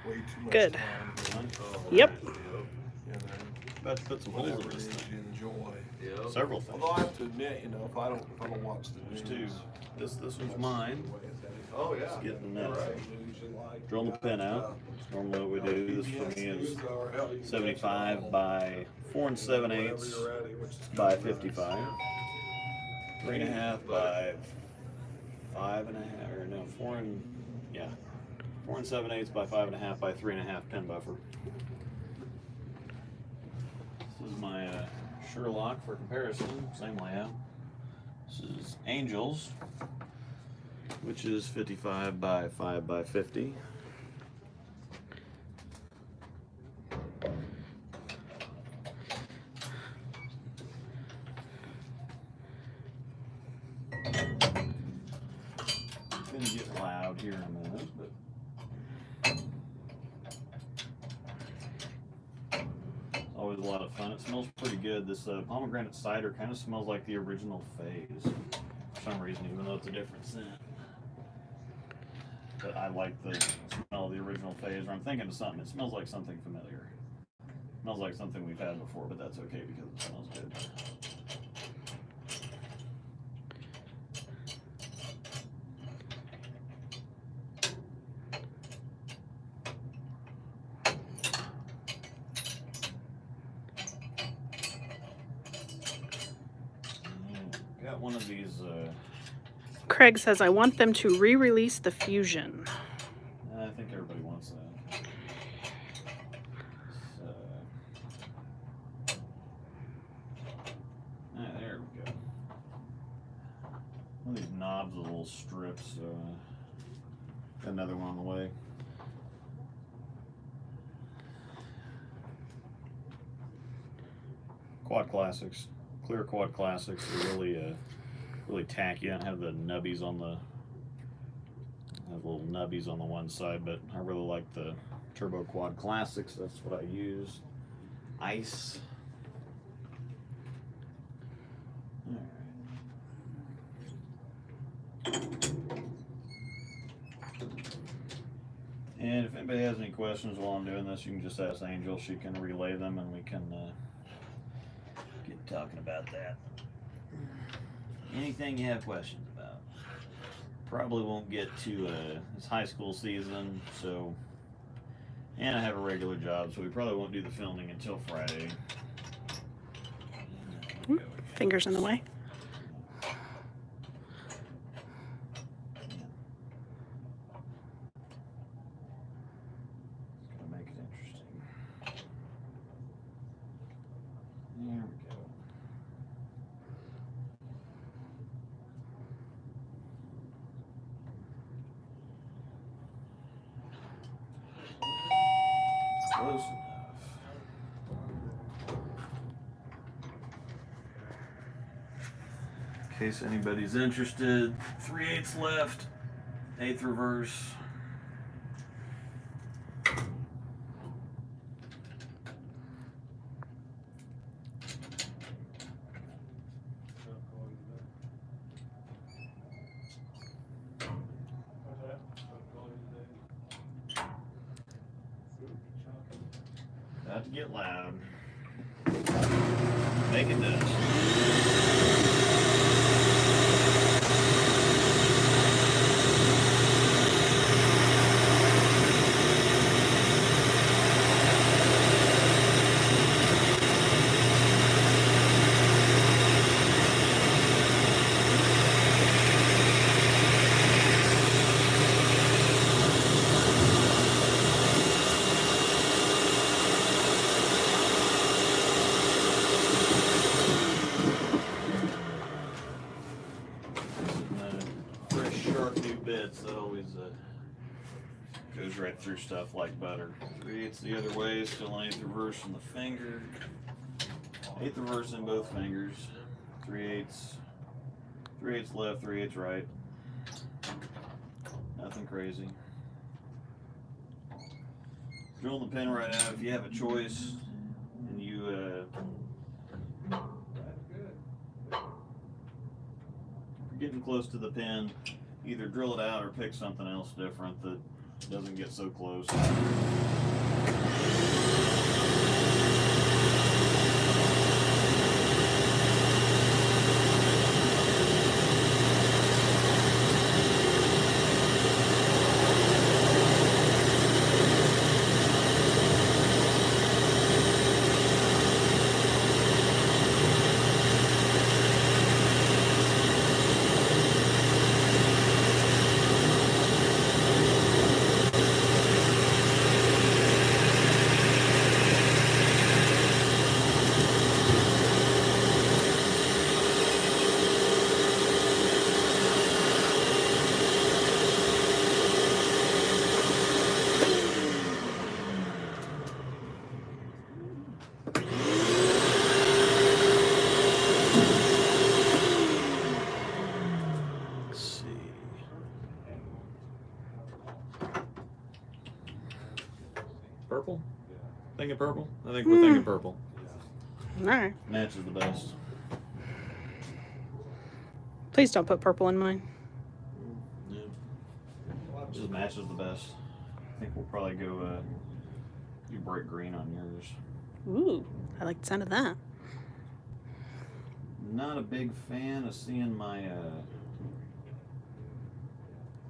way too much Good. time. Yep. And then About to put some holes whatever in it this is thing. you enjoy. Several things. Although I have to admit, if I don't watch the There's news, two. This was mine. Oh yeah. Just getting Right. drilling the pin out. Normally what we do, this for me is 75 by 4 7/8 by 55. 3.5 by 5.5, or no, 4 7/8 by 5.5 by 3.5 pin buffer. This is my Sherlock for comparison, same layout. This is Angels, which is 55 by 5 by 50. It's gonna get loud here in a minute, but it's always a lot of fun. It smells pretty good. This pomegranate cider kind of smells like the original Phase for some reason, even though it's a different scent. But I like the smell of the original Phase, or I'm thinking of something. It smells like something familiar. It smells like something we've had before, but that's okay because it smells good. Got one of these. Craig says, I want them to re-release the Fusion. I think everybody wants that. There we go. One of these knobs with little strips. Got another one on the way. Quad Classics, clear Quad Classics are really tacky. I don't have the nubbies on the. I have little nubbies on the one side, but I really like the Turbo Quad Classics. That's what I use. Ice. And if anybody has any questions while I'm doing this, you can just ask Angel. She can relay them, and we can get talking about that. Anything you have questions about. Probably won't get to it's high school season, so, and I have a regular job, so we probably won't do the filming until Friday. Fingers in the way. Close enough. In case anybody's interested, 3/8 left, 1/8 reverse. About to get loud. Make it dust. Fresh, sharp new bits, that always goes right through stuff like butter. 3/8 the other way, still 1/8 reverse in the finger. 1/8 reverse in both fingers. 3/8 left, 3/8 right. Nothing crazy. Drilling the pin right out. If you have a choice and you getting close to the pin, either drill it out or pick something else different that It doesn't get so close. Purple? Thinking purple? I think we're thinking purple. Alright. Matches the best. Please don't put purple in mine. Yeah. Just matches the best. I think we'll probably go do bright green on yours. Ooh, I like the sound of that. Not a big fan of seeing my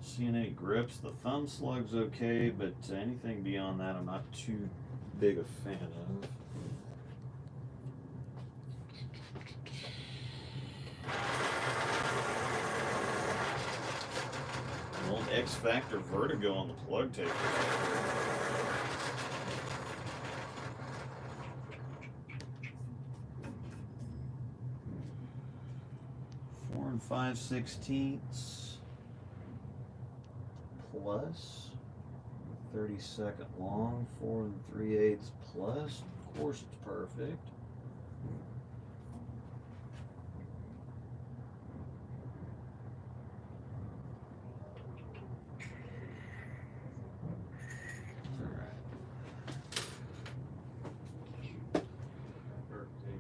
seeing any grips. The thumb slug's okay, but anything beyond that I'm not too big a fan of. Old X Factor Vertigo on the plug taper. 4 5/16 plus 32nd long, 4 3/8 plus. Of course, it's perfect.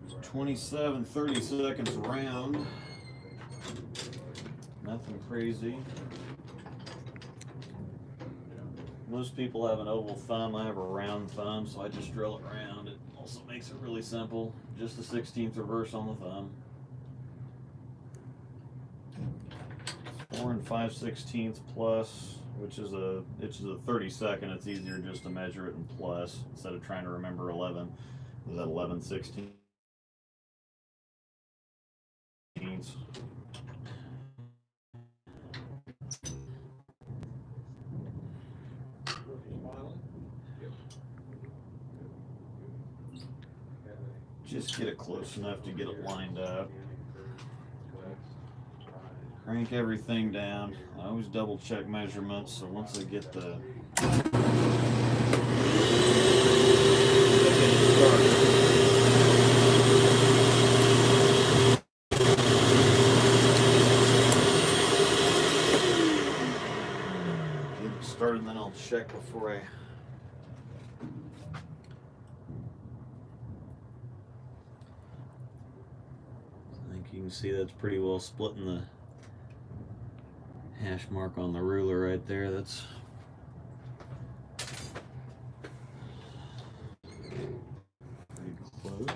It's 27 30 seconds around. Nothing crazy. Most people have an oval thumb. I have a round thumb, so I just drill it round. It also makes it really simple. Just a 16th reverse on the thumb. 4 5/16 plus, which is a 32nd. It's easier just to measure it in plus instead of trying to remember 11. Is that 11/16? Just get it close enough to get it lined up. Crank everything down. I always double check measurements, so once I get the started, then I'll check before I think you can see that's pretty well splitting the hash mark on the ruler right there. That's pretty close.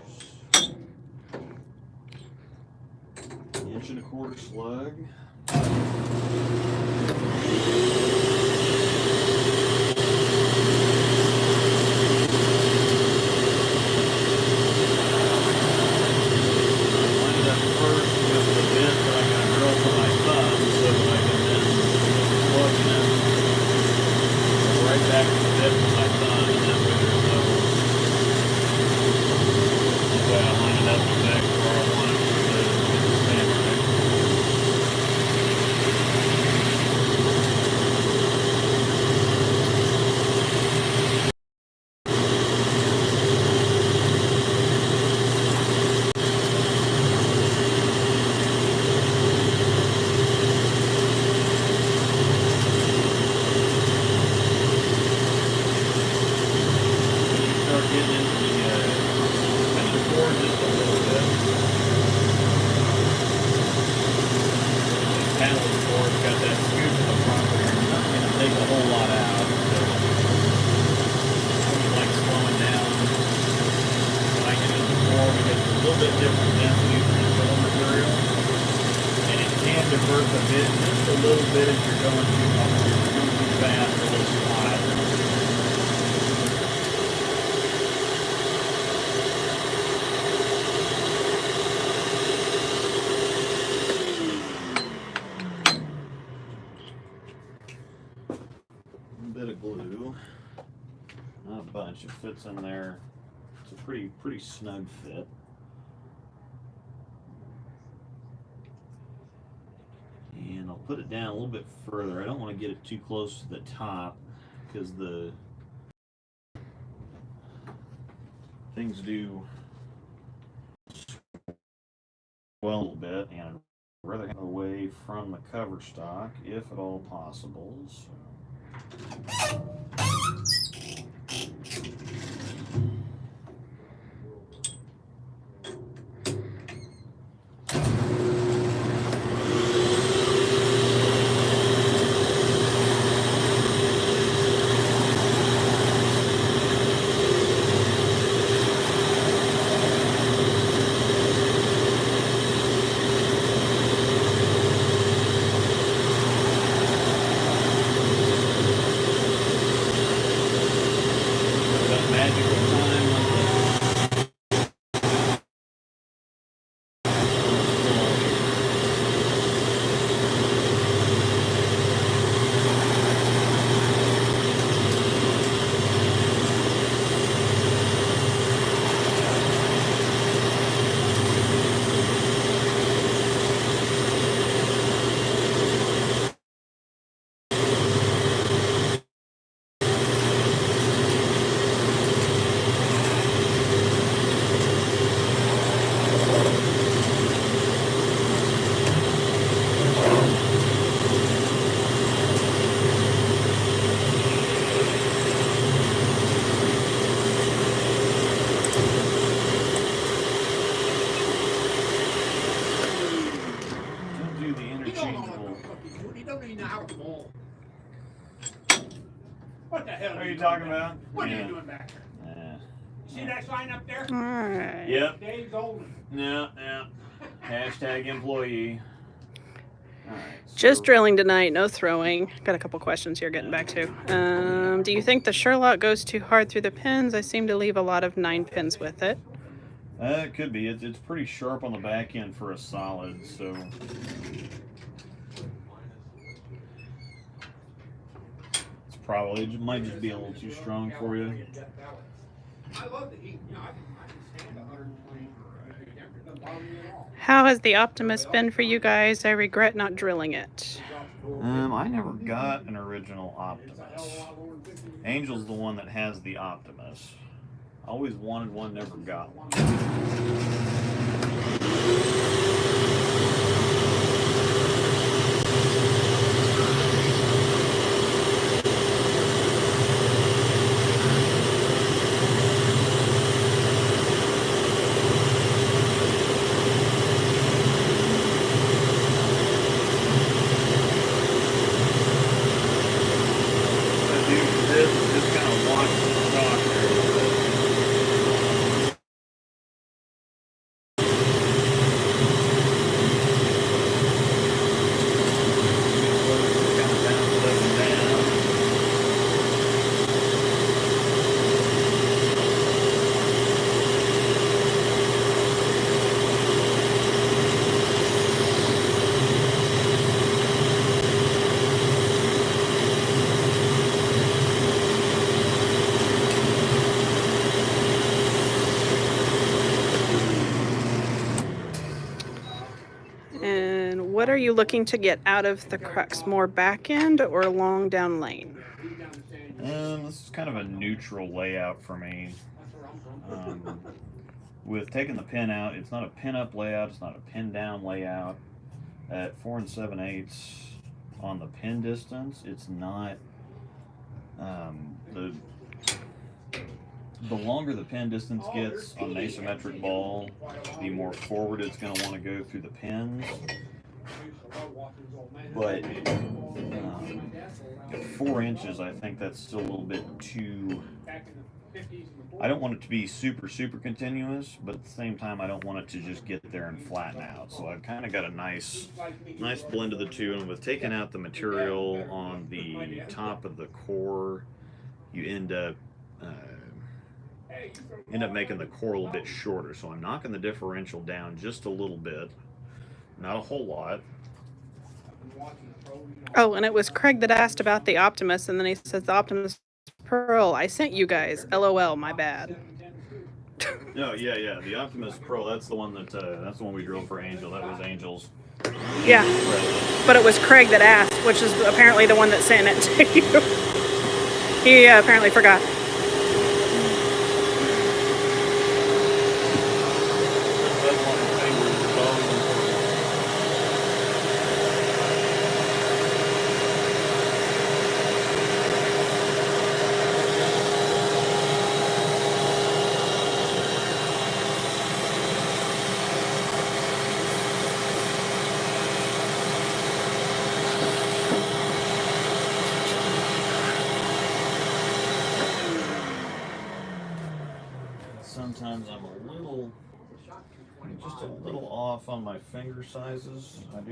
1 1/4 slug. divert the bit just a little bit if you're going too fast or a little slide. Bit of glue, not a bunch. It fits in there. It's a pretty snug fit. And I'll put it down a little bit further. I don't want to get it too close to the top because the things do swell a little bit, and I'd rather have it away from the cover stock if at all possible. So. What the hell are you talking about? What are you doing back there? See that sign up there? All right. Yep. Dave's old. Yeah. Hashtag employee. All right. Just drilling tonight, no throwing. Got a couple questions here getting back to. Do you think the Sherlock goes too hard through the pins? I seem to leave a lot of 9 pins with it. It could be. It's pretty sharp on the back end for a solid, so. It's probably, it might just be a little too strong for you. I love the heat. You know, I can stand 120 temperature. Doesn't bother me at all. How has the Optimus been for you guys? I regret not drilling it. I never got an original Optimus. Angel's the one that has the Optimus. Always wanted one, never got one. Just kind of watch the stock there a little bit. And what are you looking to get out of the Crux? More back end or long down lane? This is kind of a neutral layout for me. With taking the pin out, it's not a pin up layout, it's not a pin down layout. At 4 7/8 on the pin distance, it's not the longer the pin distance gets on an asymmetric ball, the more forward it's going to want to go through the pins. But at 4 inches, I think that's still a little bit too back in the 50s and the 40s. I don't want it to be super continuous, but at the same time, I don't want it to just get there and flatten out. So I've kind of got a nice blend of the two. And with taking out the material on the top of the core, you end up making the core a little bit shorter. So I'm knocking the differential down just a little bit, not a whole lot. Oh, and it was Craig that asked about the Optimus, and then he says the Optimus Pearl. I sent you guys. LOL, my bad. No, yeah. The Optimus Pro. That's the one that's the one we drilled for Angel. That was Angel's. Yeah, but it was Craig that asked, which is apparently the one that sent it to you. He apparently forgot. Sometimes I'm just a little off on my finger sizes. I do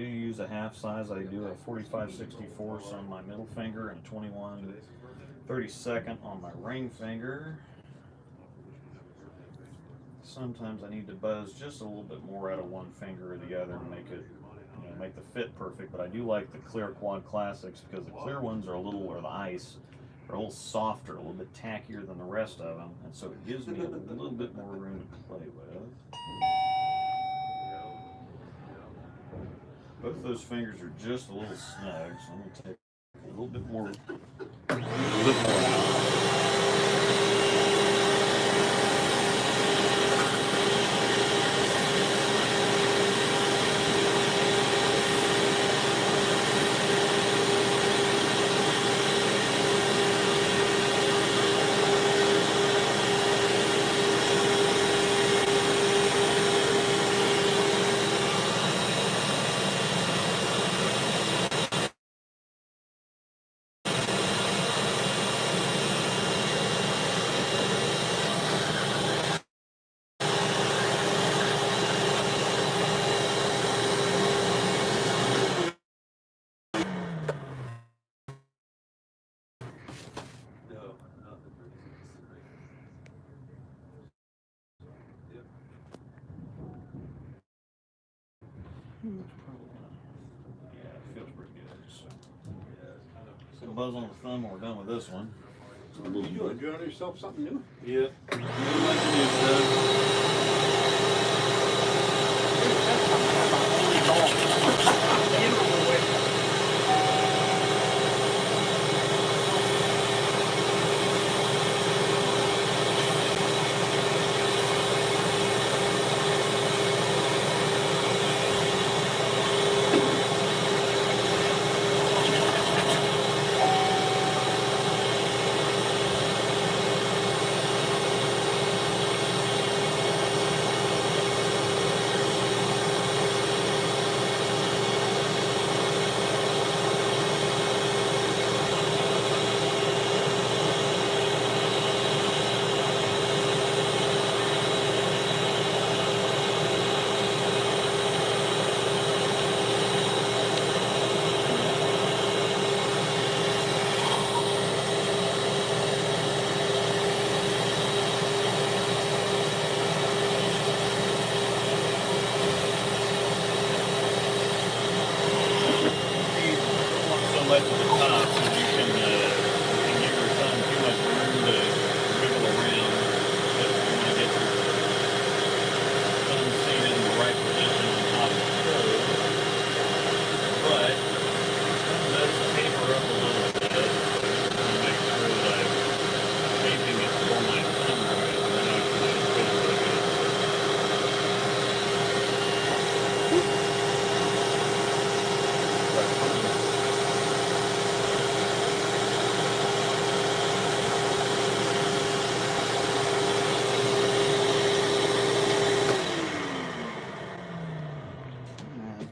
use a half size. I do a 45/64 on my middle finger and a 21/32 on my ring finger. Sometimes I need to buzz just a little bit more out of one finger or the other and make it, make the fit perfect. But I do like the clear quad classics because the clear ones are or the ice are a little softer, a little bit tackier than the rest of them, and so it gives me a little bit more room to play with. Both of those fingers are just a little snug, so I'm going to take a little bit more out. Yeah, it feels pretty good. So buzz on the thumb when we're done with this one. You doing yourself something new? Yep. I like the new stuff.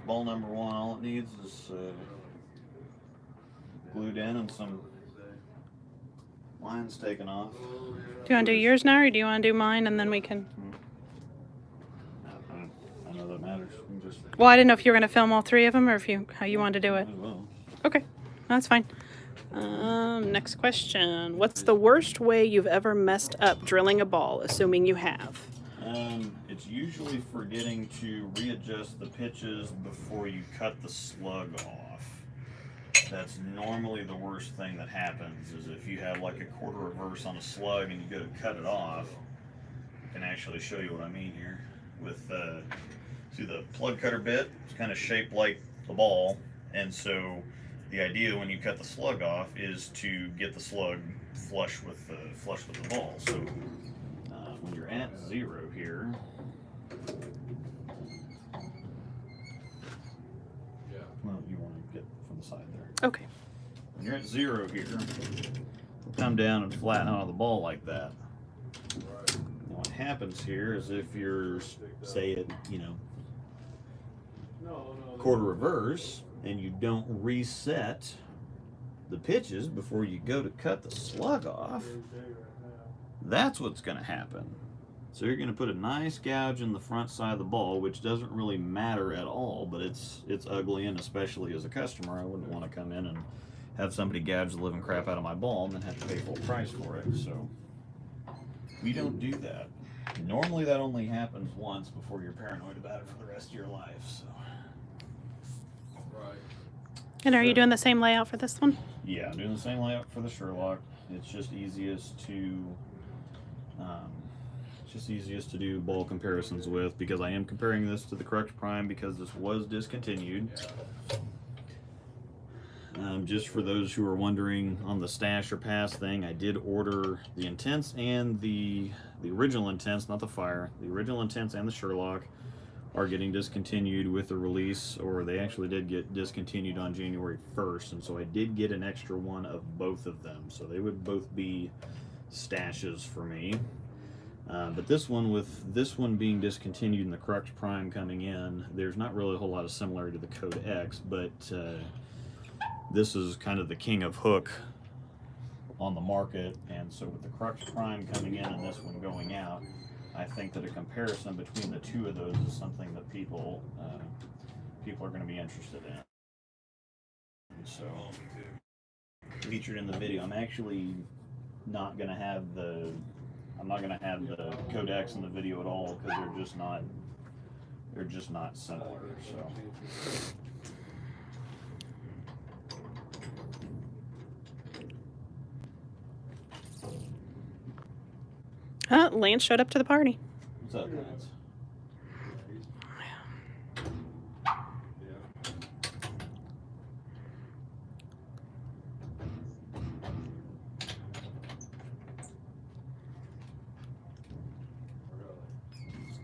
Ball number one, all it needs is glued in and some Line's taken off. Do you want to do yours now, or do you want to do mine, and then we can... I know that matters. You can just... Well, I didn't know if you were going to film all three of them, or how you wanted to do it. I will. Okay, that's fine. Next question. What's the worst way you've ever messed up drilling a ball, assuming you have? It's usually forgetting to readjust the pitches before you cut the slug off. That's normally the worst thing that happens, is if you have like a quarter reverse on a slug and you go to cut it off. I can actually show you what I mean here. With, see the plug cutter bit? It's kind of shaped like the ball, and so the idea when you cut the slug off is to get the slug flush with the ball. So when you're at 0 here, well, you want to get from the side there. Okay. When you're at 0 here, come down and flatten out the ball like that. Now what happens here is if you're, say it, quarter reverse, and you don't reset the pitches before you go to cut the slug off, that's what's going to happen. So you're going to put a nice gouge in the front side of the ball, which doesn't really matter at all, but it's ugly, and especially as a customer, I wouldn't want to come in and have somebody gouge the living crap out of my ball and then have to pay full price for it. So we don't do that. Normally that only happens once before you're paranoid about it for the rest of your life. So. And are you doing the same layout for this one? Yeah, I'm doing the same layout for the Sherlock. It's just easiest to do ball comparisons with, because I am comparing this to the Crux Prime because this was discontinued. Just for those who are wondering on the stash or pass thing, I did order the Intense and the original Intense, not the Fire. The original Intense and the Sherlock are getting discontinued with the release, or they actually did get discontinued on January 1st, and so I did get an extra one of both of them, so they would both be stashes for me. But this one, with this one being discontinued and the Crux Prime coming in, there's not really a whole lot of similarity to the Code X, but this is kind of the king of hook on the market, and so with the Crux Prime coming in and this one going out, I think that a comparison between the two of those is something that people are going to be interested in. So, featured in the video, I'm actually not going to have the Codex in the video at all, because they're just not similar. So. Lance showed up to the party. What's up, Lance?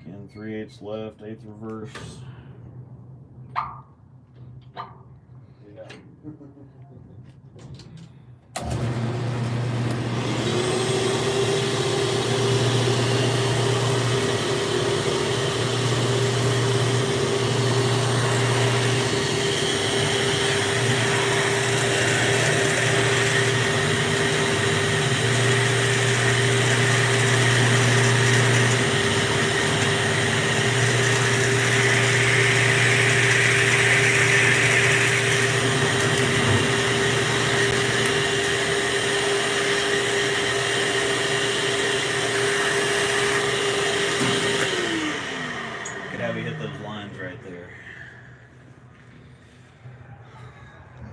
Skin 3/8 left, 1/8 reverse.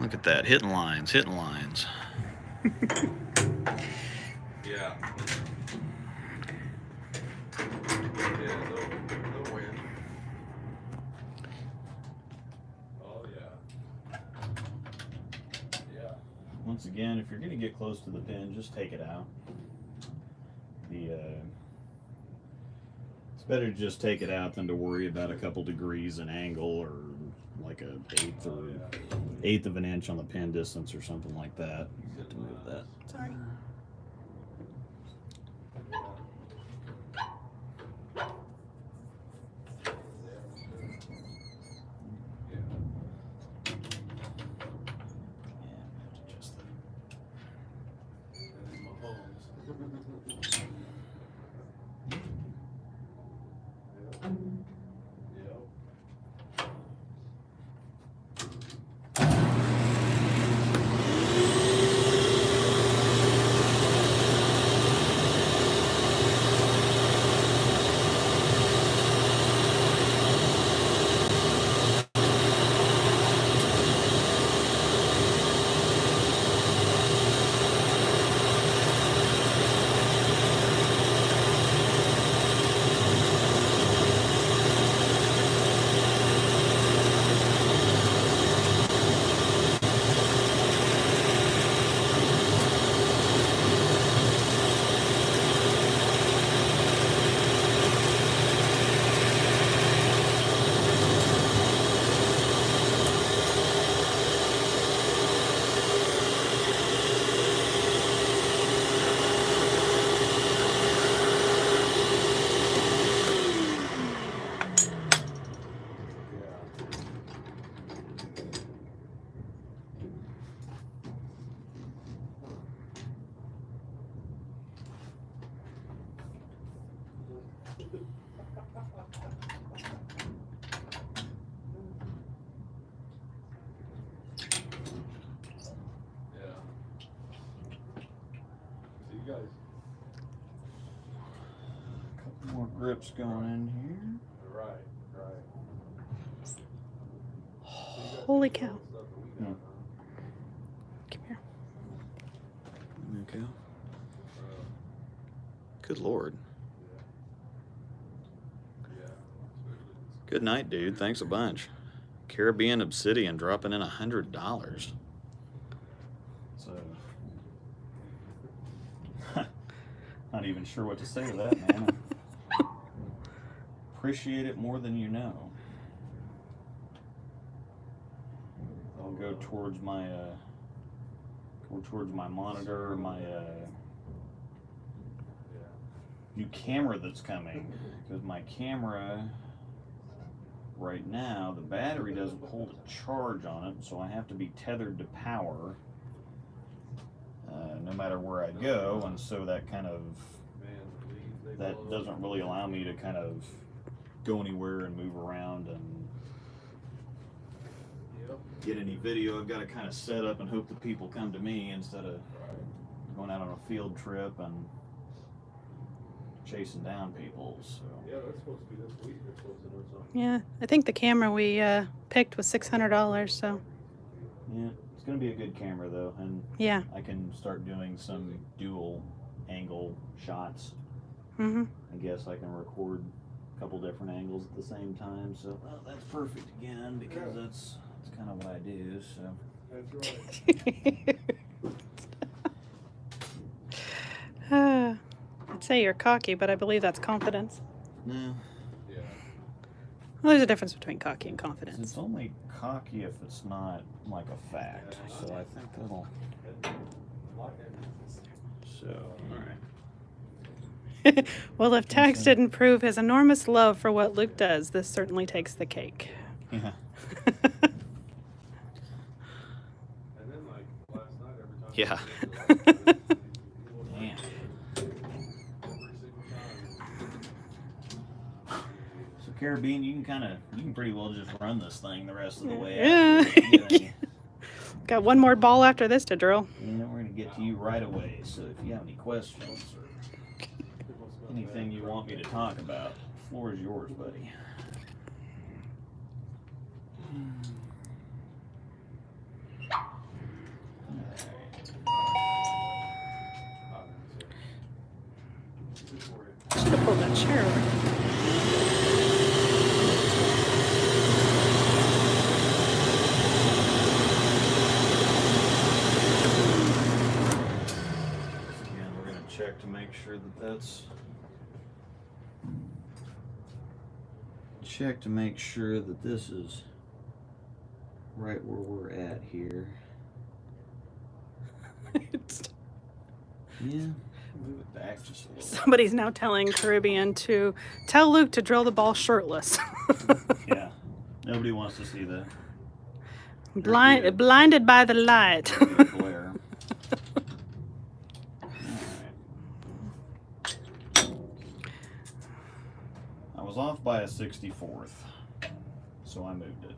Look at that, hitting lines. Yeah. They'll win. Oh, yeah. Yeah. Once again, if you're going to get close to the pin, just take it out. It's better to just take it out than to worry about a couple degrees in angle, or like a eighth of an inch on the pin distance or something like that. You have to move that. Sorry. That's my home. Couple more grips going in here. Holy cow. Hmm. Come here. Okay. Good Lord. Good night, dude. Thanks a bunch. Caribbean Obsidian dropping in $100. So, not even sure what to say to that, man. Appreciate it more than you know. I'll go towards my monitor, my new camera that's coming, because my camera right now, the battery doesn't hold a charge on it, so I have to be tethered to power no matter where I go, and so that doesn't really allow me to kind of go anywhere and move around and get any video. I've got to kind of set up and hope that people come to me instead of going out on a field trip and chasing down people. So Yeah, that's supposed to be this week. They're supposed to know something. Yeah, I think the camera we picked was $600, so yeah, it's gonna be a good camera though, and yeah. I can start doing some dual angle shots. Mm-hmm. I guess I can record a couple different angles at the same time, so well, that's perfect again, because that's kind of what I do. So That's right. I'd say you're cocky, but I believe that's confidence. no, Yeah. Well, there's a difference between cocky and confidence. it's only cocky if it's not like a fact. So I think that'll. So all right. Well, if Tex didn't prove his enormous love for what Luke does, this certainly takes the cake. Yeah. And then like last night, every time. Yeah. Man. Man. So Caribbean, you can pretty well just run this thing the rest of the way. Yeah. Got one more ball after this to drill. We're gonna get to you right away. So if you have any questions or anything you want me to talk about, the floor is yours, buddy. Should have pulled that chair over. Again, we're gonna check to make sure that that's. Check to make sure that this is right where we're at here. Yeah, move it back just a little. Somebody's now telling Caribbean to tell Luke to drill the ball shirtless. Yeah, nobody wants to see the Blinded by the light. glare. Alright. was off by a 64th, so I moved it.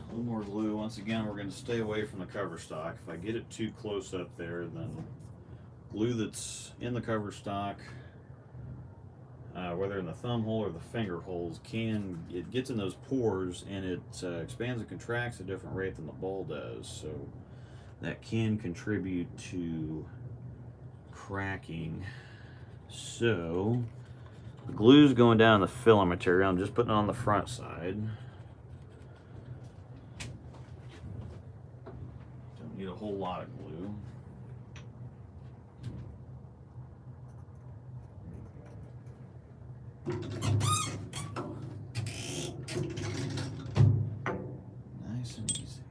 A little more glue. Once again, we're going to stay away from the cover stock. If I get it too close up there, then glue that's in the cover stock, whether in the thumb hole or the finger holes, it gets in those pores and it expands and contracts at a different rate than the bowl does. So that can contribute to cracking. So the glue's going down the filler material. I'm just putting it on the front side. Don't need a whole lot of glue. Nice and easy.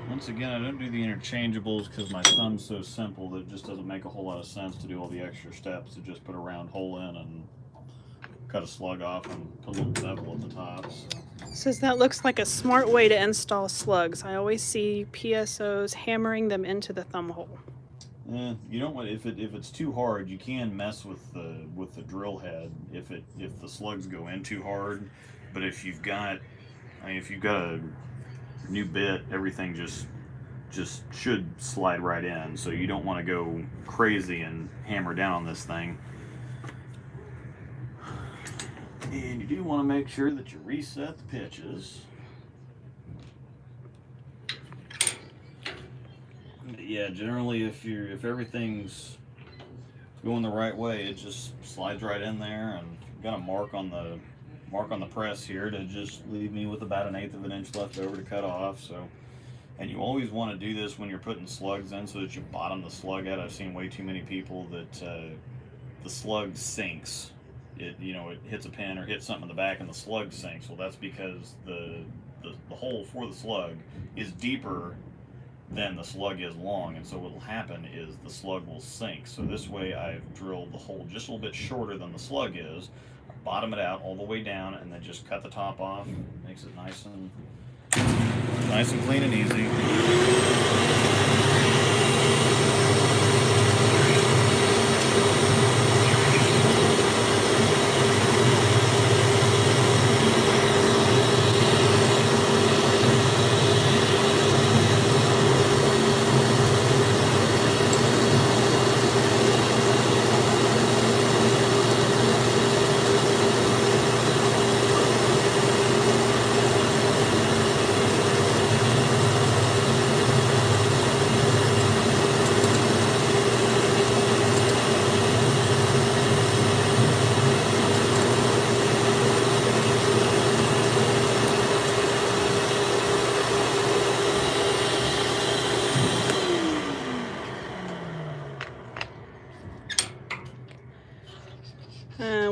Once again, I don't do the interchangeables because my thumb's so simple that it just doesn't make a whole lot of sense to do all the extra steps to just put a round hole in and cut a slug off and put a little bevel at the top. Says that looks like a smart way to install slugs. I always see PSOs hammering them into the thumb hole. You don't want if it's too hard, you can mess with the drill head if the slugs go in too hard. But if you've got a new bit, everything just should slide right in. So you don't want to go crazy and hammer down on this thing. And you do want to make sure that you reset the pitches. Yeah, generally if everything's going the right way, it just slides right in there. And I've got a mark on the press here to just leave me with about 1/8 of an inch left over to cut off. So, and you always want to do this when you're putting slugs in so that you bottom the slug out. I've seen way too many people that the slug sinks. It hits a pin or hits something in the back and the slug sinks. Well, that's because the hole for the slug is deeper than the slug is long, and so what will happen is the slug will sink. So this way I've drilled the hole just a little bit shorter than the slug is. I bottom it out all the way down, and then just cut the top off. Makes it nice and clean and easy.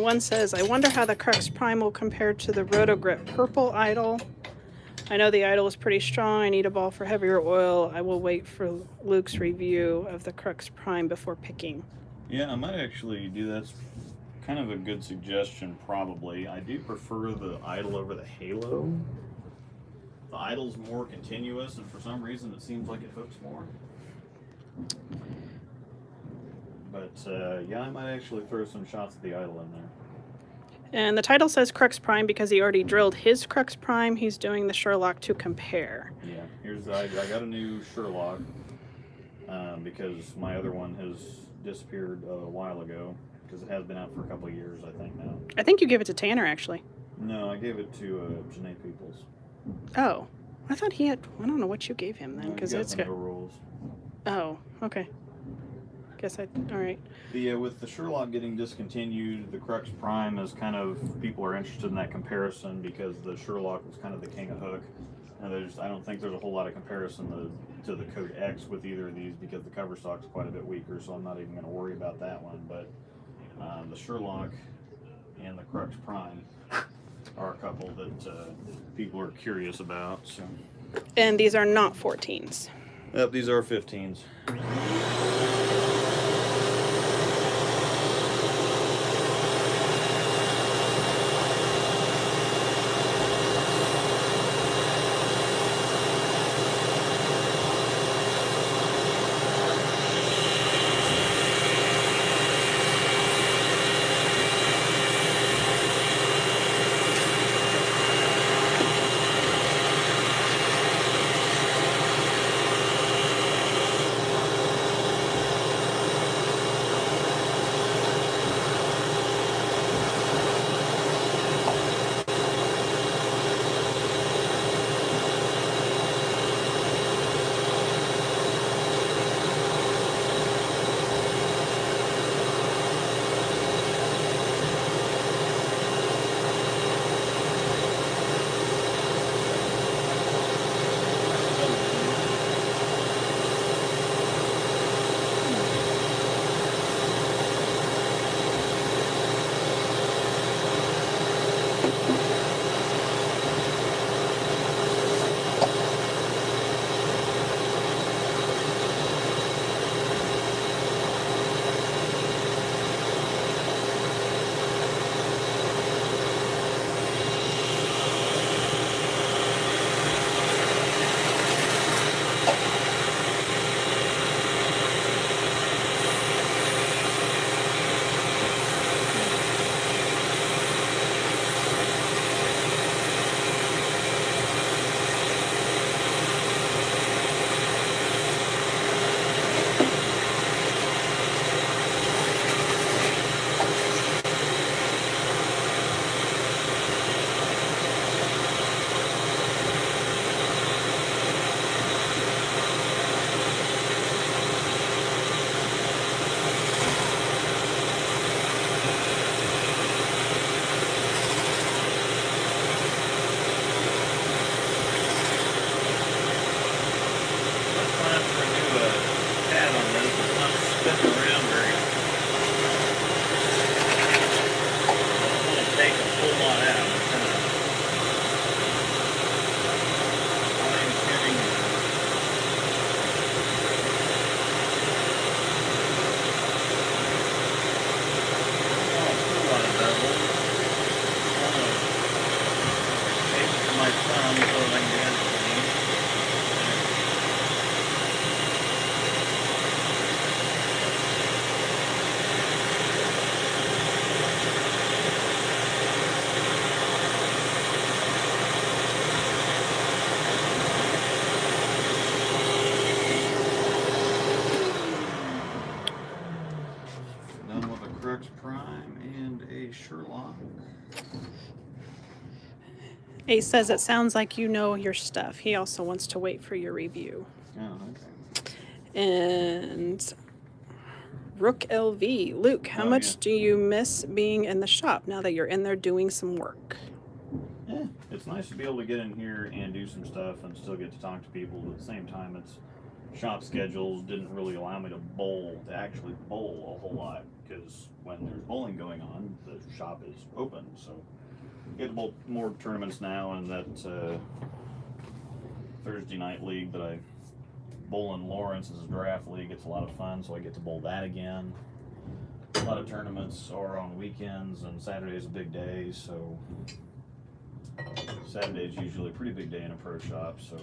One says, I wonder how the Crux Prime will compare to the Rotogrip Purple Idol. I know the Idol is pretty strong. I need a ball for heavier oil. I will wait for Luke's review of the Crux Prime before picking. Yeah, I might actually do that. That's kind of a good suggestion, probably. I do prefer the Idol over the Halo. The Idol's more continuous, and for some reason it seems like it hooks more. But yeah, I might actually throw some shots at the Idol in there. And the title says Crux Prime because he already drilled his Crux Prime. He's doing the Sherlock to compare. Yeah, I got a new Sherlock because my other one has disappeared a while ago, because it has been out for a couple of years, I think, now. I think you gave it to Tanner, actually. No, I gave it to Janae Peoples. Oh, I thought he had. I don't know what you gave him then, because it's it's got got. no rules. Oh, okay. All right. With the Sherlock getting discontinued, the Crux Prime is kind of, people are interested in that comparison because the Sherlock was kind of the king of hook. And I don't think there's a whole lot of comparison to the Code X with either of these, because the cover stock's quite a bit weaker, so I'm not even going to worry about that one. But the Sherlock and the Crux Prime are a couple that people are curious about. So. And these are not 14s. Yep, these are 15s. Hey, Sherlock. Ace says it sounds like you know your stuff. He also wants to wait for your review. Oh, okay. And Rook LV. Luke, how Oh, much yeah. do you miss being in the shop now that you're in there doing some work? Yeah, it's nice to be able to get in here and do some stuff and still get to talk to people, but at the same time, it's shop schedules didn't really allow me to actually bowl a whole lot, because when there's bowling going on, the shop is open, so get to bowl more tournaments now, and that Thursday night league that I bowl in Lawrence is a draft league. It's a lot of fun, so I get to bowl that again. A lot of tournaments are on weekends, and Saturday's a big day, so Saturday's usually a pretty big day in a pro shop, so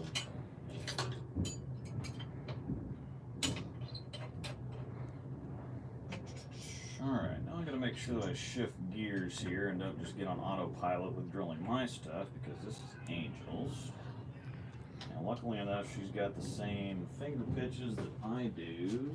alright, now I gotta make sure that I shift gears here and don't just get on autopilot with drilling my stuff, because this is Angel's. Now luckily enough, she's got the same finger pitches that I do.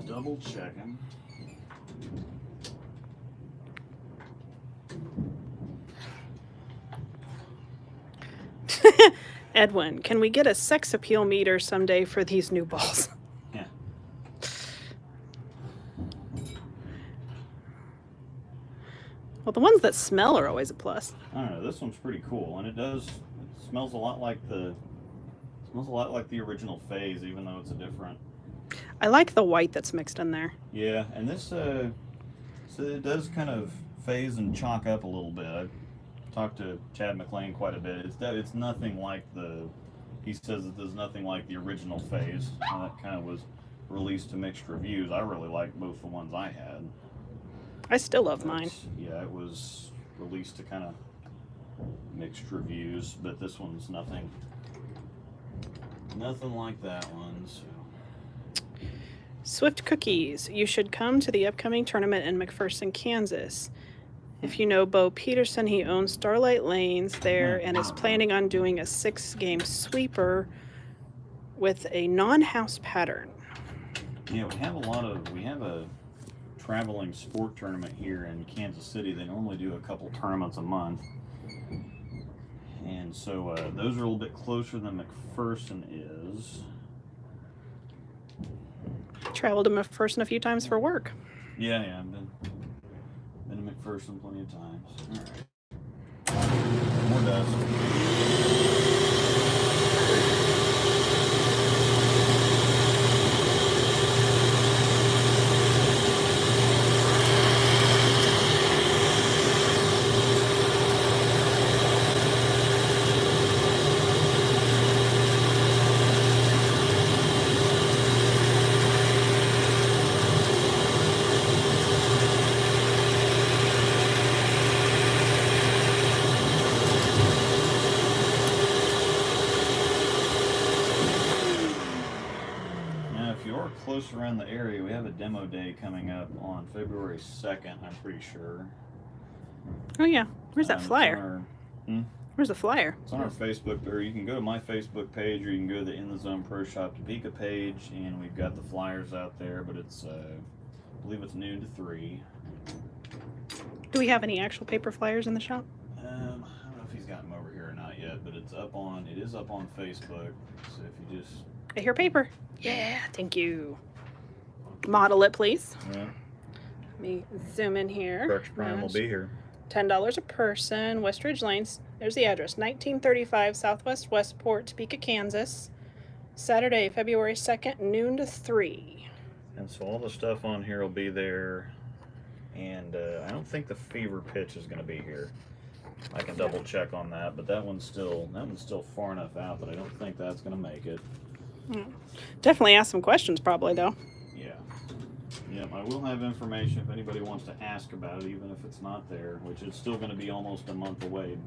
Double checking. Edwin, can we get a sex appeal meter someday for these new balls? Yeah. Well, the ones that smell are always a plus. I don't know, this one's pretty cool, and it smells a lot like the original phase, even though it's a different. I like the white that's mixed in there. Yeah, and this so it does kind of phase and chalk up a little bit. I've talked to Chad McLean quite a bit. It's nothing like he says that there's nothing like the original phase. And that kind of was released to mixed reviews. I really like both the ones I had. I still love mine. Yeah, it was released to kind of mixed reviews, but this one's nothing like that one. So. Swift Cookies. You should come to the upcoming tournament in McPherson, Kansas. If you know Bo Peterson, he owns Starlight Lanes there and is planning on doing a 6-game sweeper with a non-house pattern. Yeah, we have a traveling sport tournament here in Kansas City. They normally do a couple tournaments a month. And so those are a little bit closer than McPherson is. Traveled to McPherson a few times for work. Yeah, I've been to McPherson plenty of times. All right. More dust. Close around the area, we have a demo day coming up on February 2nd, I'm pretty sure. Oh yeah, where's that flyer? Where's the flyer? It's on our Facebook, or you can go to my Facebook page, or you can go to the In the Zone Pro Shop Topeka page, and we've got the flyers out there, but it's, I believe it's noon to 3. Do we have any actual paper flyers in the shop? I don't know if he's got them over here or not yet, but it is up on Facebook, so if you just... I hear paper. Yeah, thank you. Model it, please. Yeah. Let me zoom in here. Crux Prime will be here. $10 a person, Westridge Lanes. There's the address, 1935 Southwest Westport, Topeka, Kansas. Saturday, February 2nd, noon to 3. And so all the stuff on here will be there. And I don't think the fever pitch is going to be here. I can double check on that, but that one's still far enough out that I don't think that's going to make it. Definitely ask some questions, probably, though. Yeah. Yep, I will have information if anybody wants to ask about it, even if it's not there, which is still going to be almost a month away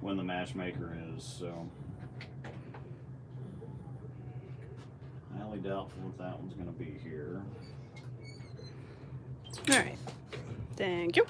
when the matchmaker is, so. Highly doubtful if that one's gonna be here. All right. Thank you.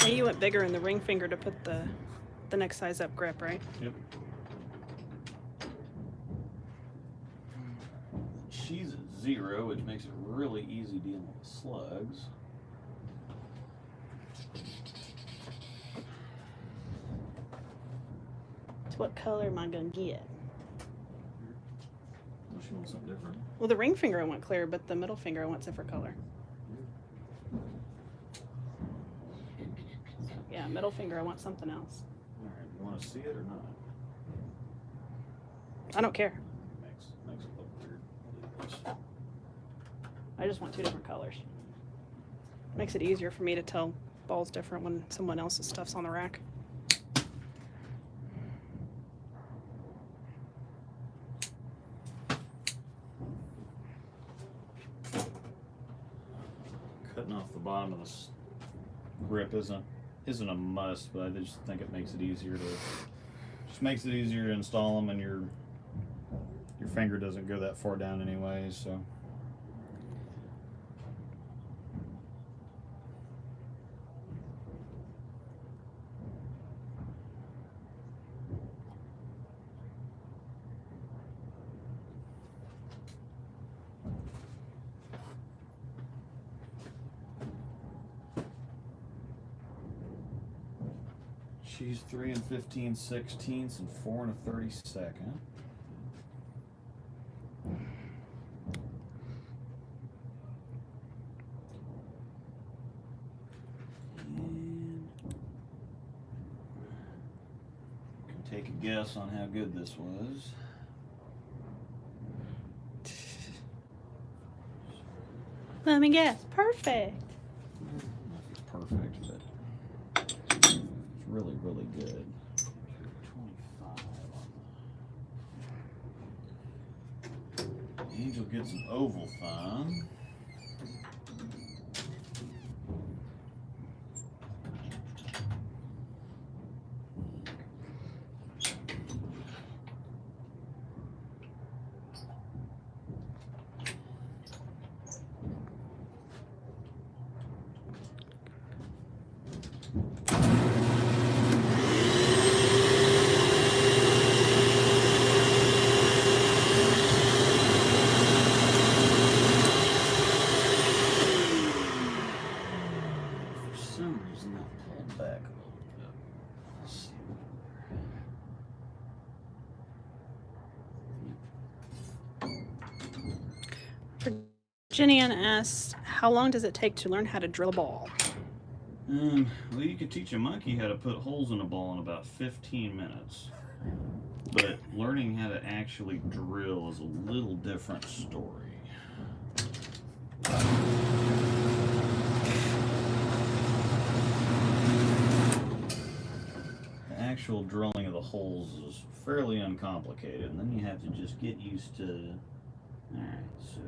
Yeah, you went bigger in the ring finger to put the next size up grip, right? Yep. She's at 0, which makes it really easy dealing with slugs. So what color am I gonna get? Well, she wants something different. Well, the ring finger I want clear, but the middle finger I want different color. Yeah, middle finger I want something else. Alright, you want to see it or not? I don't care. Makes it look weird. I just want 2 different colors. Makes it easier for me to tell balls different when someone else's stuff's on the rack. Cutting off the bottom of this grip isn't a must, but I just think it makes it easier to install them, and your finger doesn't go that far down anyway, so. She's 3 15/16 and 4 1/32. And can take a guess on how good this was. Let me guess. Perfect. I don't know if it's perfect, but it's really, really good. 25 on the Angel gets an oval thumb. Jenny-Ann asks, how long does it take to learn how to drill a ball? Well, you could teach a monkey how to put holes in a ball in about 15 minutes. But learning how to actually drill is a little different story. The actual drilling of the holes is fairly uncomplicated, and then you have to just get used to, alright, so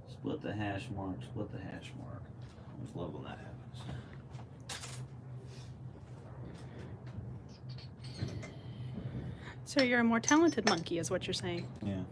split the hash mark, split the hash mark. I always love when that happens. So you're a more talented monkey, is what you're saying. Yeah.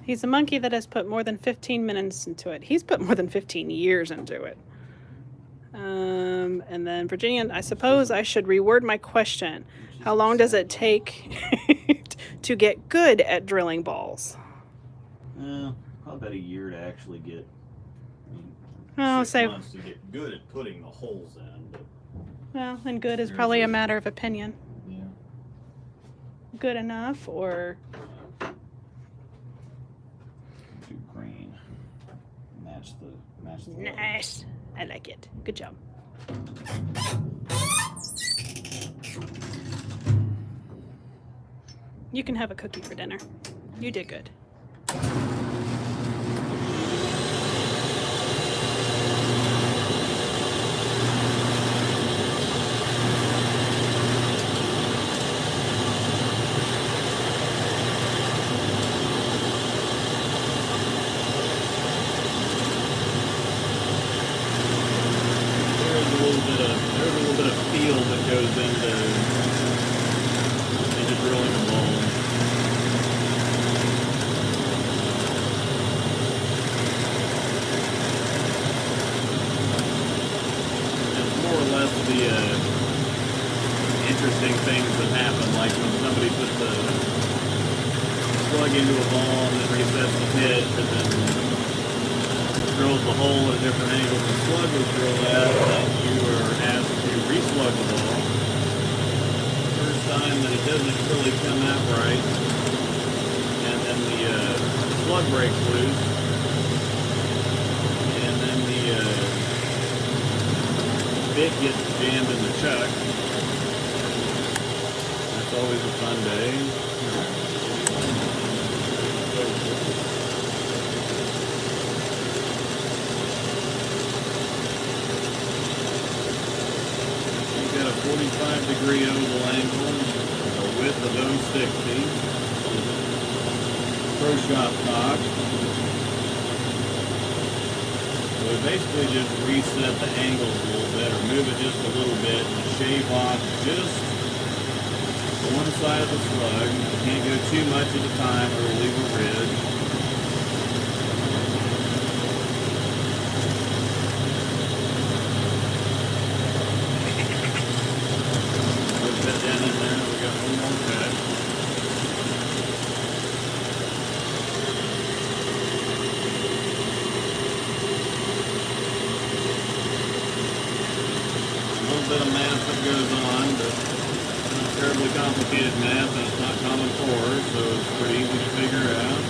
He's a monkey that has put more than 15 minutes into it. He's put more than 15 years into it. And then Virginia, I suppose I should reword my question. How long does it take to get good at drilling balls? Probably about a year to actually get. Well, 6 say, months to get good at putting the holes in. But well, and good is probably a matter of opinion. yeah. Good enough, or Do green. Match the nice. I like it. Good job. You can have a cookie for dinner. You did good. There's a little bit of feel that goes into drilling a ball. It's more or less the interesting things that happen, like when somebody puts a plug into a ball and then resets the pitch and then drills the hole at a different angle than the slug was drilled at, and you are asked to reslug the ball. First time that it doesn't really come out right, and then the slug breaks loose, and then the bit gets jammed in the chuck. That's always a fun day. Got a 45-degree oval angle, a width of 060, pro shot cock. So we basically just reset the angles a little bit, or move it just a little bit, and shave off just one side of the slug. You can't go too much at a time or it'll leave a ridge. Bit of math that goes on, but not terribly complicated math, and it's not common core, so it's pretty easy to figure out.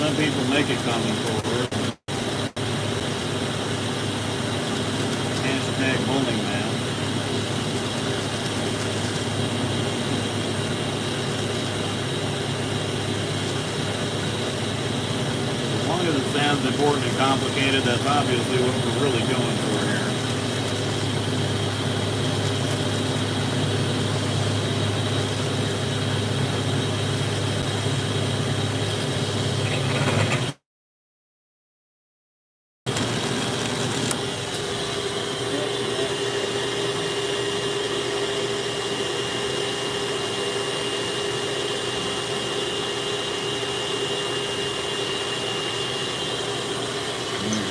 Some people make it common core. Hashtag bowling math. As long as it sounds important and complicated, that's obviously what we're really going for here.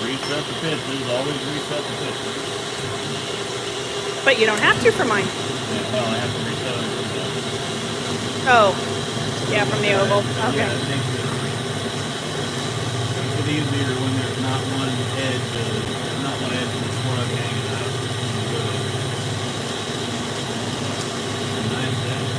Reset the pitches, always reset the pitches. But you don't have to for mine. Yeah, well, I have to reset them from the... Oh, yeah, from the oval. Okay. Yeah, it makes it easier when there's not one edge of the slug hanging out. Nice edge.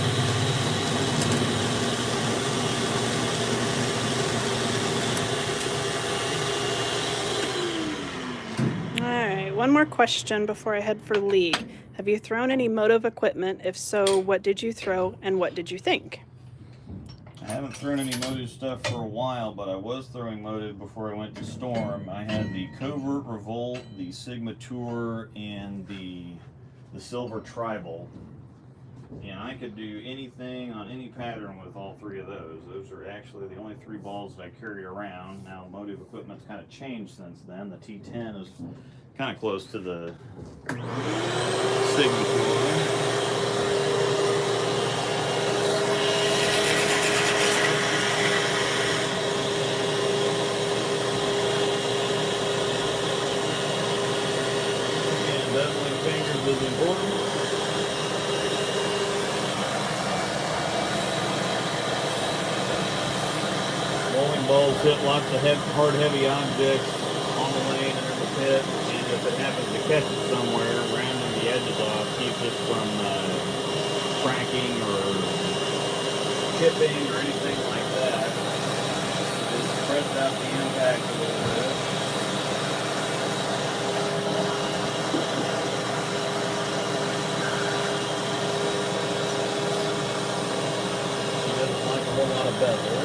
One more question before I head for league. Have you thrown any motive equipment? If so, what did you throw and what did you think? I haven't thrown any motive stuff for a while, but I was throwing motive before I went to Storm. I had the Covert Revolt, the Sigma Tour, and the Silver Tribal. And I could do anything on any pattern with all three of those. Those are actually the only three balls that I carry around. Now, motive equipment's kind of changed since then. The T10 is kind of close to the Sigma Tour. Bowling balls hit lots of hard, heavy objects on the lane and in the pit, and if it happens to catch it somewhere, rounding the edges off keeps it from cracking or chipping or anything like that. It spreads out the impact a little bit. He doesn't like a whole lot of bezel.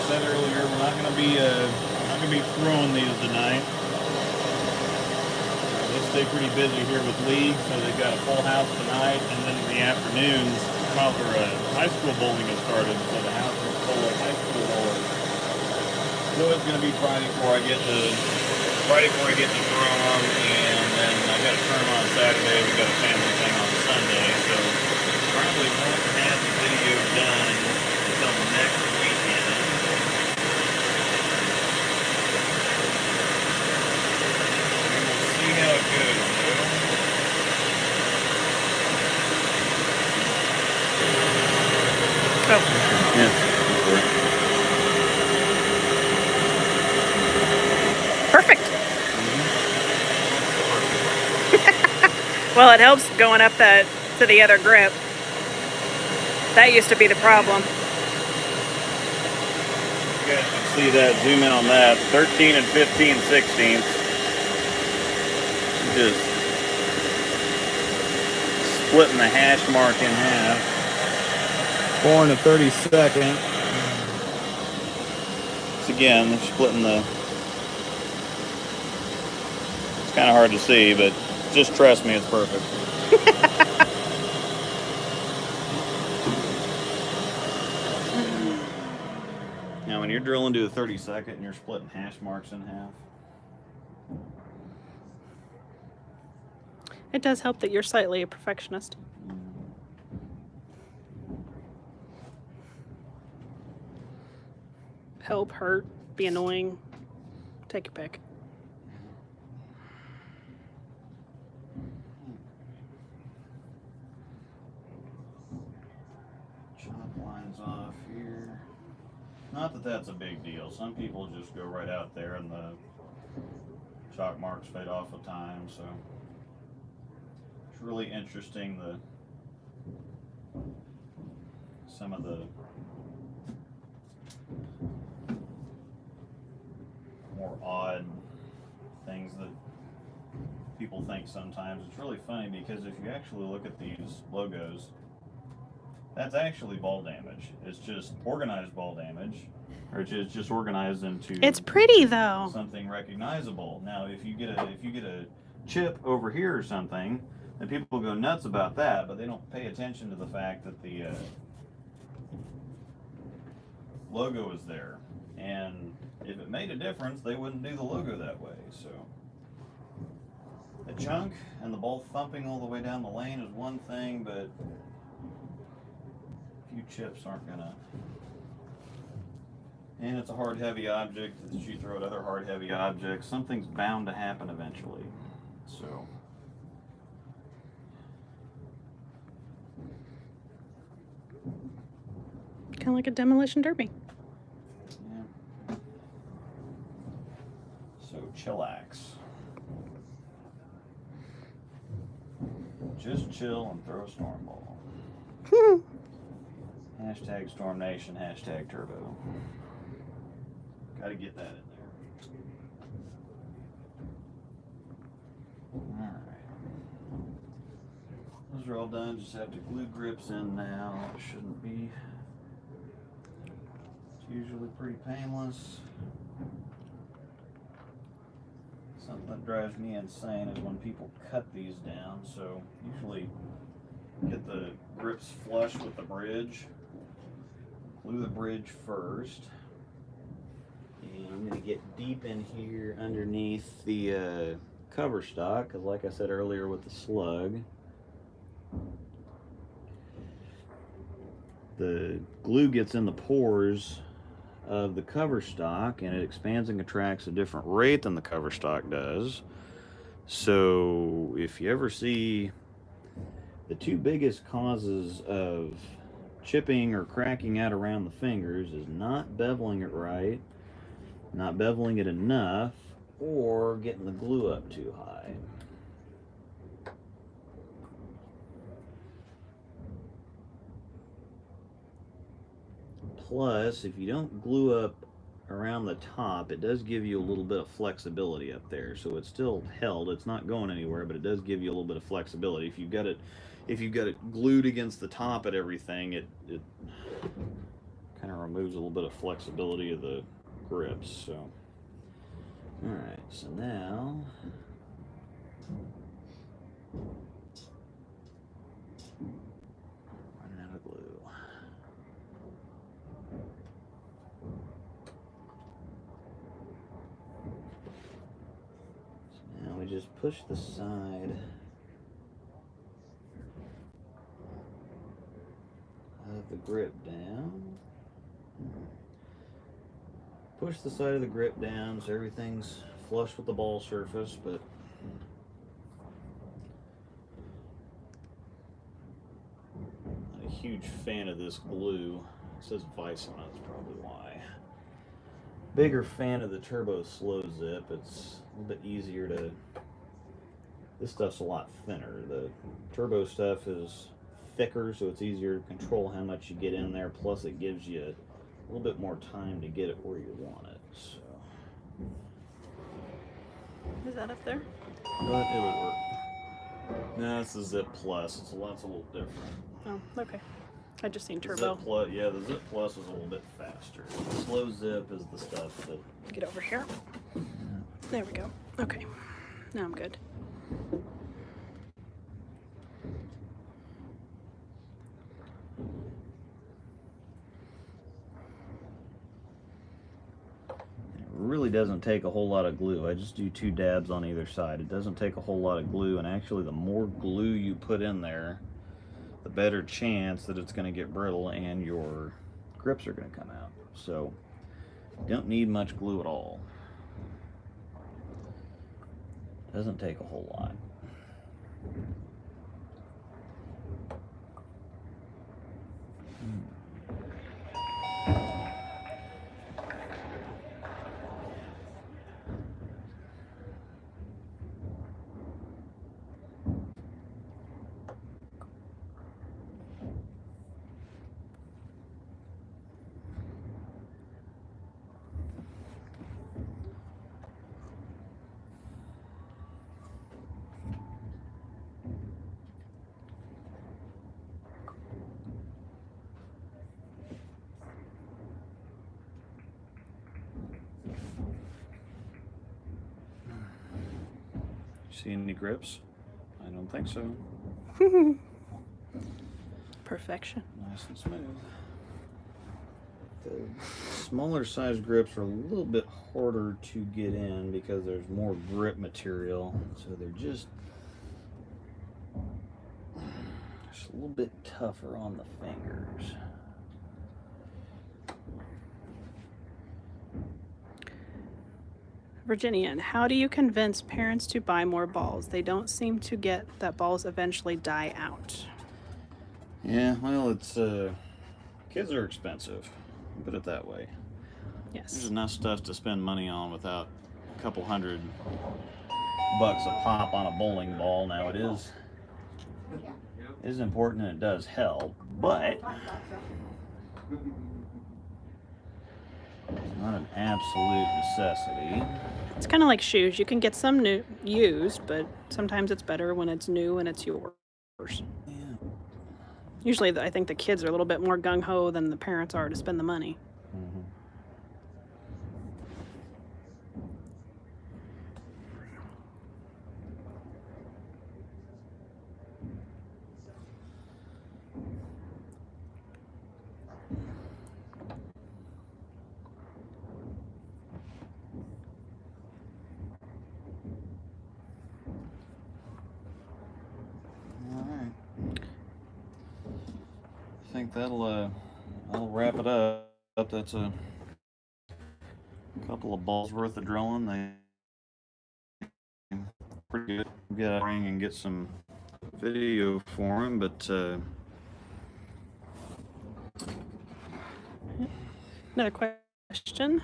Said earlier, we're not gonna be throwing these tonight. They stay pretty busy here with league, so they've got a full house tonight, and then in the afternoons, high school bowling has started, so the house is full of high school bowlers. So it's gonna be Friday before I get to throw them, and then I got a tournament on Saturday. We got a family thing on Sunday, so probably won't have the video done until next weekend. See how it goes, Oh, yeah. perfect. Well, it helps going up that to the other grip. That used to be the problem. You guys can see that, zoom in on that, 13 and 15/16. Just splitting the hash mark in half. 4 and a 32nd. Once again, they're splitting the... It's kind of hard to see, but just trust me, it's perfect. Now, when you're drilling to a 32nd and you're splitting hash marks in half, It does help that you're slightly a perfectionist. Help, hurt, be annoying. Take your pick. chop lines off here. Not that that's a big deal. Some people just go right out there and the chalk marks fade off with time, so it's really interesting some of the more odd things that people think sometimes. It's really funny because if you actually look at these logos, that's actually ball damage. It's just organized ball damage, or it's just organized into. It's pretty though. Something recognizable. Now, if you get a chip over here or something, then people go nuts about that, but they don't pay attention to the fact that the logo is there, and if it made a difference, they wouldn't do the logo that way. So the chunk and the ball thumping all the way down the lane is one thing, but a few chips aren't gonna. And it's a hard, heavy object that you throw at other hard, heavy objects. Something's bound to happen eventually. So. Kind of like a demolition derby. Yeah. So chillax. Just chill and throw a storm ball. Hashtag Storm Nation, hashtag Turbo. Gotta get that in there. Alright. Those are all done. Just have to glue grips in now. It shouldn't be. It's usually pretty painless. Something that drives me insane is when people cut these down. So usually get the grips flush with the bridge. Glue the bridge first. And I'm going to get deep in here underneath the cover stock, because like I said earlier with the slug, the glue gets in the pores of the cover stock, and it expands and contracts at a different rate than the cover stock does. So if you ever see the two biggest causes of chipping or cracking out around the fingers is not beveling it right, not beveling it enough, or getting the glue up too high. Plus, if you don't glue up around the top, it does give you a little bit of flexibility up there. So it's still held, it's not going anywhere, but it does give you a little bit of flexibility. If you've got it glued against the top at everything, it kind of removes a little bit of flexibility of the grips. So all right, so now running out of glue. Now we just push the side of the grip down. Push the side of the grip down so everything's flush with the ball surface, but not a huge fan of this glue. It says Vice on it, that's probably why. Bigger fan of the Turbo Slow Zip. It's a little bit easier to, this stuff's a lot thinner. The Turbo stuff is thicker, so it's easier to control how much you get in there, plus it gives you a little bit more time to get it where you want it. So Is that up there? but it would work. No, it's the Zip Plus. It's a little different. Oh, okay. I just seen The Turbo. Zip Plus, yeah, the Zip Plus is a little bit faster. The Slow Zip is the stuff that. Get over here. There we go. Okay. Now I'm good. Really doesn't take a whole lot of glue. I just do 2 dabs on either side. It doesn't take a whole lot of glue, and actually the more glue you put in there, the better chance that it's going to get brittle and your grips are going to come out. So you don't need much glue at all. Doesn't take a whole lot. See any grips? I don't think so. Perfection. Nice and smooth. The smaller size grips are a little bit harder to get in because there's more grip material, so they're just a little bit tougher on the fingers. Virginian, how do you convince parents to buy more balls? They don't seem to get that balls eventually die out. Yeah, well, it's kids are expensive. Put it that way. Yes. There's enough stuff to spend money on without a couple $100 a pop on a bowling ball. Now it is important and it does help, but it's not an absolute necessity. It's kind of like shoes. You can get some new used, but sometimes it's better when it's new and it's yours. Yeah. Usually, I think the kids are a little bit more gung-ho than the parents are to spend the money. Mm-hmm. All right. I think that'll I'll wrap it up. That's a couple of balls worth of drilling. They pretty good. Get a ring and get some video for him, but Another question.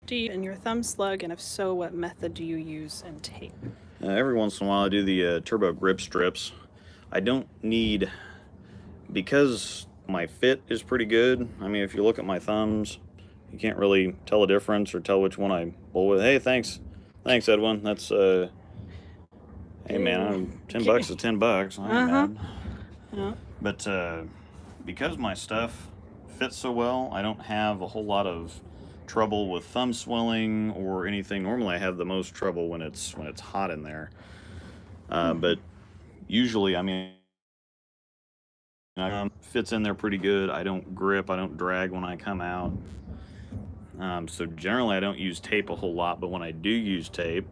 Do you in your thumb slug, and if so, what method do you use and tape? every once in a while I do the turbo grip strips. I don't need, because my fit is pretty good. I mean, if you look at my thumbs, you can't really tell a difference or tell which one I bowl with. Hey, thanks, Edwin. That's hey man, $10 is $10. I ain't mad. Yeah. But because my stuff fits so well, I don't have a whole lot of trouble with thumb swelling or anything. Normally I have the most trouble when it's hot in there. But usually, I mean, fits in there pretty good. I don't grip, I don't drag when I come out. So generally I don't use tape a whole lot, but when I do use tape,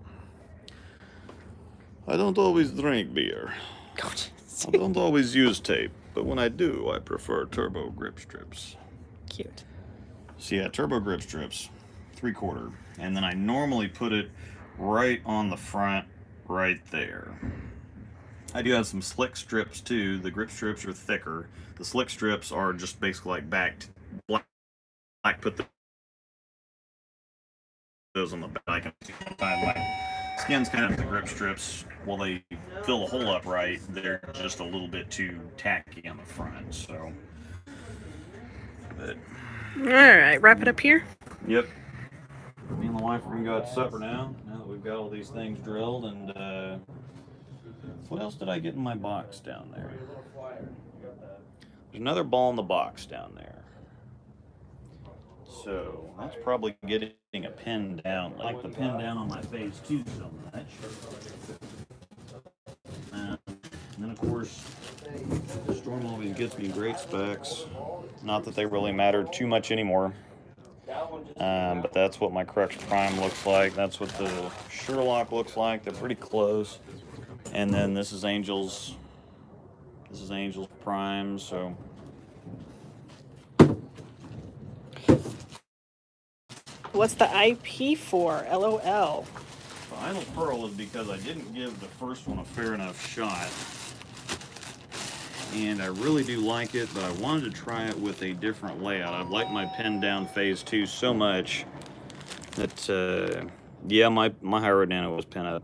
I don't always drink beer. I don't always use tape, but when I do, I prefer turbo grip strips. Cute. So yeah, turbo grip strips, 3/4, and then I normally put it right on the front, right there. I do have some slick strips too. The grip strips are thicker. The slick strips are just basically like backed black. Put those on the back. My skin's kind of the grip strips. While they fill the hole up right, they're just a little bit too tacky on the front. So, but All right, wrap it up here. yep. Me and the wife are gonna go out to supper now. Now that we've got all these things drilled, and what else did I get in my box down there? There's another ball in the box down there. So that's probably getting a pin down. I like the pin down on my phase 2 so much. And then of course, Storm always gets me great specs. Not that they really matter too much anymore. But that's what my Crux Prime looks like. That's what the Sherlock looks like. They're pretty close. And then this is Angel's Prime. So What's the IP for? LOL. the idle pearl is because I didn't give the first one a fair enough shot. And I really do like it, but I wanted to try it with a different layout. I've liked my pin down phase 2 so much that, yeah, my high road nano was pin up.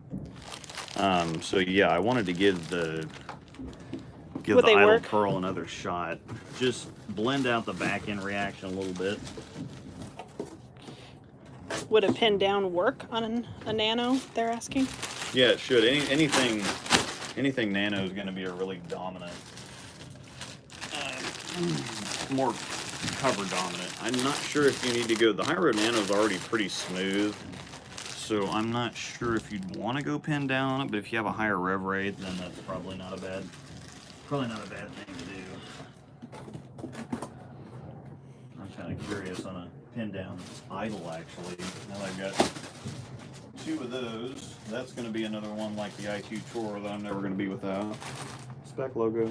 So yeah, I wanted to give the idle pearl another shot. Just blend out the back end reaction a little bit. Would a pin down work on a nano, they're asking? Yeah, it should. Anything nano is going to be a really dominant, more cover dominant. I'm not sure if you need to go. The high road nano is already pretty smooth, so I'm not sure if you'd want to go pin down on it. But if you have a higher rev rate, then that's probably not a bad thing to do. I'm kind of curious on a pin down idle actually. Now I've got 2 of those. That's going to be another one like the IQ Tour that I'm never going to be without. Spec logo.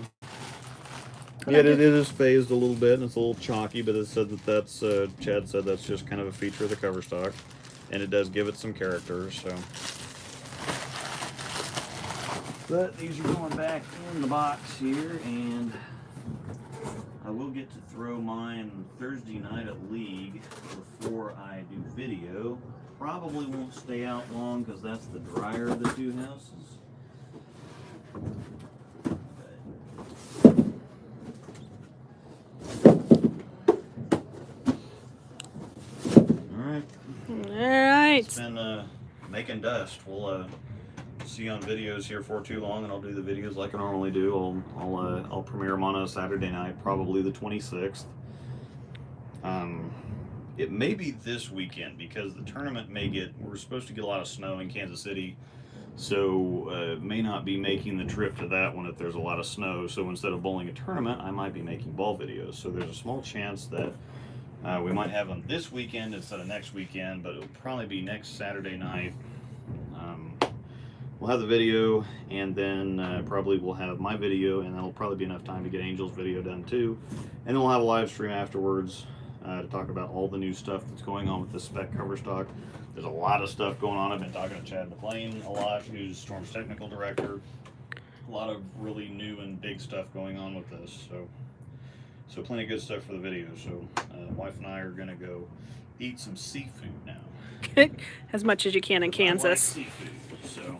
Yeah, it is phased a little bit and it's a little chalky, but it said that's Chad said that's just kind of a feature of the cover stock, and it does give it some character. So, but these are going back in the box here, and I will get to throw mine Thursday night at League before I do video. Probably won't stay out long because that's the drier of the 2 houses. Alright. It's been making dust. We'll see you on videos here for too long, and I'll do the videos like I normally do. I'll premiere them on a Saturday night, probably the 26th. It may be this weekend because the tournament we're supposed to get a lot of snow in Kansas City, so may not be making the trip to that one if there's a lot of snow. So instead of bowling a tournament, I might be making ball videos. So there's a small chance that we might have them this weekend instead of next weekend, but it'll probably be next Saturday night. we'll have the video, and then probably we'll have my video, and that'll probably be enough time to get Angel's video done too. And then we'll have a live stream afterwards to talk about all the new stuff that's going on with the spec cover stock. There's a lot of stuff going on. I've been talking to Chad McLean a lot, who's Storm's technical director. A lot of really new and big stuff going on with this. So plenty of good stuff for the video. So wife and I are gonna go eat some seafood now. As much as you can in I like Kansas. seafood, so